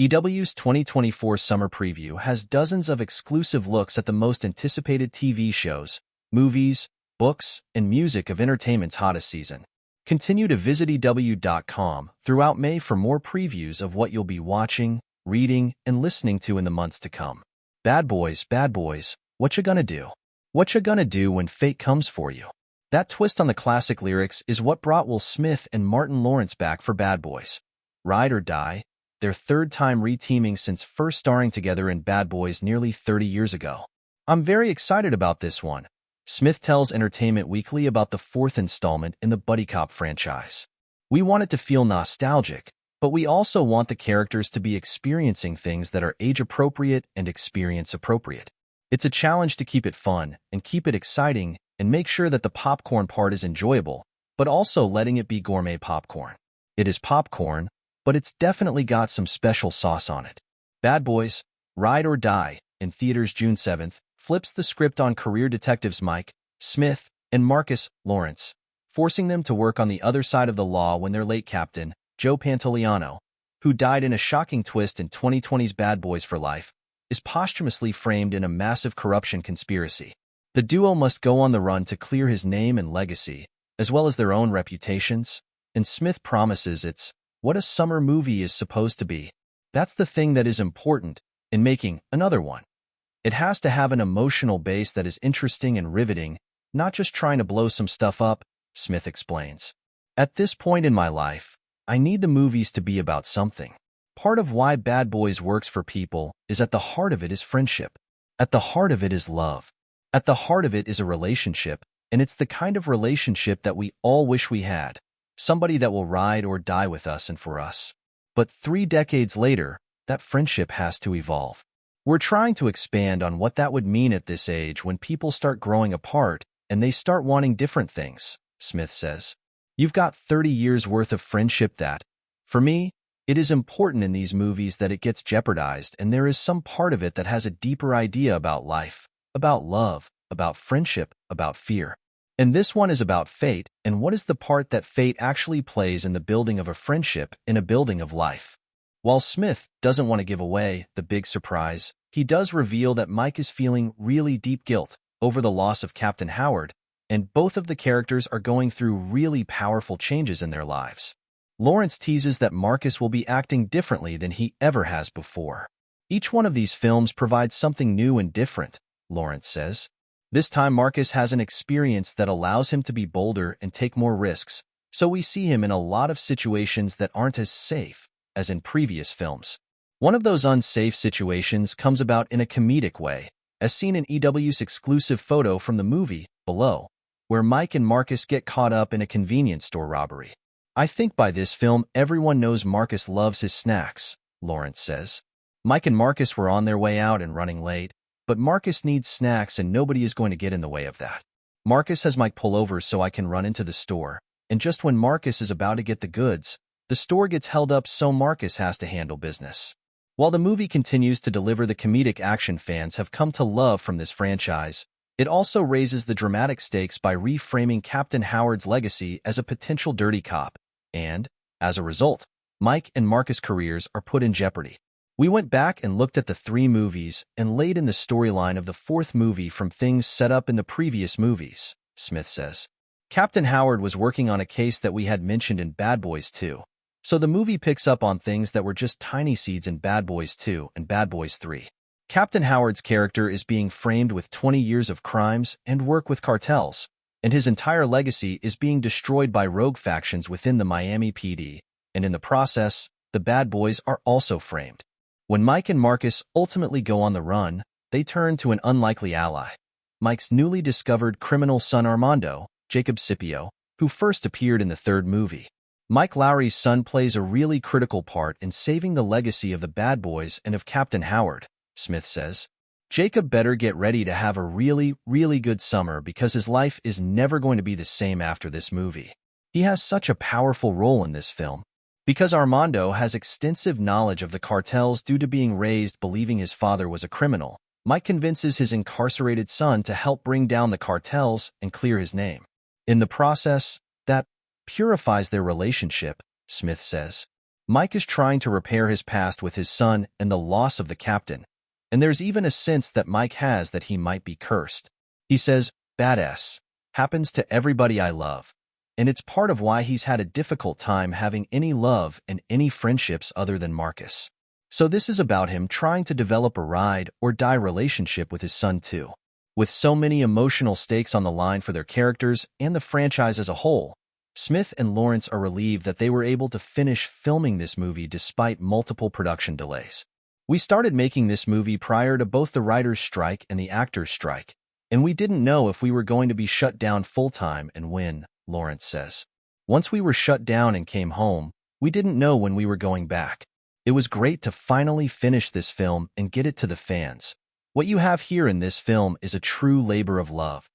EW's 2024 summer preview has dozens of exclusive looks at the most anticipated TV shows, movies, books, and music of entertainment's hottest season. Continue to visit EW.com throughout May for more previews of what you'll be watching, reading, and listening to in the months to come. Bad boys, what you gonna do? What you gonna do when fate comes for you? That twist on the classic lyrics is what brought Will Smith and Martin Lawrence back for Bad Boys. Ride or Die, their third time re-teaming since first starring together in Bad Boys nearly 30 years ago. I'm very excited about this one. Smith tells Entertainment Weekly about the fourth installment in the Buddy Cop franchise. We want it to feel nostalgic, but we also want the characters to be experiencing things that are age-appropriate and experience-appropriate. It's a challenge to keep it fun and keep it exciting and make sure that the popcorn part is enjoyable, but also letting it be gourmet popcorn. It is popcorn, but it's definitely got some special sauce on it. Bad Boys, Ride or Die, in theaters June 7th, flips the script on career detectives Mike, Smith, and Marcus, Lawrence, forcing them to work on the other side of the law when their late captain, Joe Pantoliano, who died in a shocking twist in 2020's Bad Boys for Life, is posthumously framed in a massive corruption conspiracy. The duo must go on the run to clear his name and legacy, as well as their own reputations, and Smith promises it's what a summer movie is supposed to be. That's the thing that is important in making another one. It has to have an emotional base that is interesting and riveting, not just trying to blow some stuff up, Smith explains. At this point in my life, I need the movies to be about something. Part of why Bad Boys works for people is at the heart of it is friendship. At the heart of it is love. At the heart of it is a relationship, and it's the kind of relationship that we all wish we had. Somebody that will ride or die with us and for us. But 3 decades later, that friendship has to evolve. We're trying to expand on what that would mean at this age when people start growing apart and they start wanting different things, Smith says. You've got 30 years worth of friendship that, for me, it is important in these movies that it gets jeopardized and there is some part of it that has a deeper idea about life, about love, about friendship, about fear. And this one is about fate and what is the part that fate actually plays in the building of a friendship in a building of life. While Smith doesn't want to give away the big surprise, he does reveal that Mike is feeling really deep guilt over the loss of Captain Howard, and both of the characters are going through really powerful changes in their lives. Lawrence teases that Marcus will be acting differently than he ever has before. Each one of these films provides something new and different, Lawrence says. This time Marcus has an experience that allows him to be bolder and take more risks, so we see him in a lot of situations that aren't as safe as in previous films. One of those unsafe situations comes about in a comedic way, as seen in EW's exclusive photo from the movie, Below, where Mike and Marcus get caught up in a convenience store robbery. I think by this film everyone knows Marcus loves his snacks, Lawrence says. Mike and Marcus were on their way out and running late, but Marcus needs snacks and nobody is going to get in the way of that. Marcus has Mike pull over so I can run into the store, and just when Marcus is about to get the goods, the store gets held up so Marcus has to handle business. While the movie continues to deliver the comedic action fans have come to love from this franchise, it also raises the dramatic stakes by reframing Captain Howard's legacy as a potential dirty cop, and, as a result, Mike and Marcus' careers are put in jeopardy. We went back and looked at the 3 movies and laid in the storyline of the 4th movie from things set up in the previous movies, Smith says. Captain Howard was working on a case that we had mentioned in Bad Boys 2. So the movie picks up on things that were just tiny seeds in Bad Boys 2 and Bad Boys 3. Captain Howard's character is being framed with 20 years of crimes and work with cartels, and his entire legacy is being destroyed by rogue factions within the Miami PD, and in the process, the Bad Boys are also framed. When Mike and Marcus ultimately go on the run, they turn to an unlikely ally, Mike's newly discovered criminal son Armando, Jacob Scipio, who first appeared in the 3rd movie. Mike Lowry's son plays a really critical part in saving the legacy of the Bad Boys and of Captain Howard, Smith says. Jacob better get ready to have a really, really good summer because his life is never going to be the same after this movie. He has such a powerful role in this film. Because Armando has extensive knowledge of the cartels due to being raised believing his father was a criminal, Mike convinces his incarcerated son to help bring down the cartels and clear his name. In the process, that purifies their relationship, Smith says. Mike is trying to repair his past with his son and the loss of the captain, and there's even a sense that Mike has that he might be cursed. He says, "Badass happens to everybody I love," and it's part of why he's had a difficult time having any love and any friendships other than Marcus. So this is about him trying to develop a ride or die relationship with his son too. With so many emotional stakes on the line for their characters and the franchise as a whole, Smith and Lawrence are relieved that they were able to finish filming this movie despite multiple production delays. "We started making this movie prior to both the writer's strike and the actor's strike, and we didn't know if we were going to be shut down full-time and when," Lawrence says. "Once we were shut down and came home, we didn't know when we were going back. It was great to finally finish this film and get it to the fans. What you have here in this film is a true labor of love.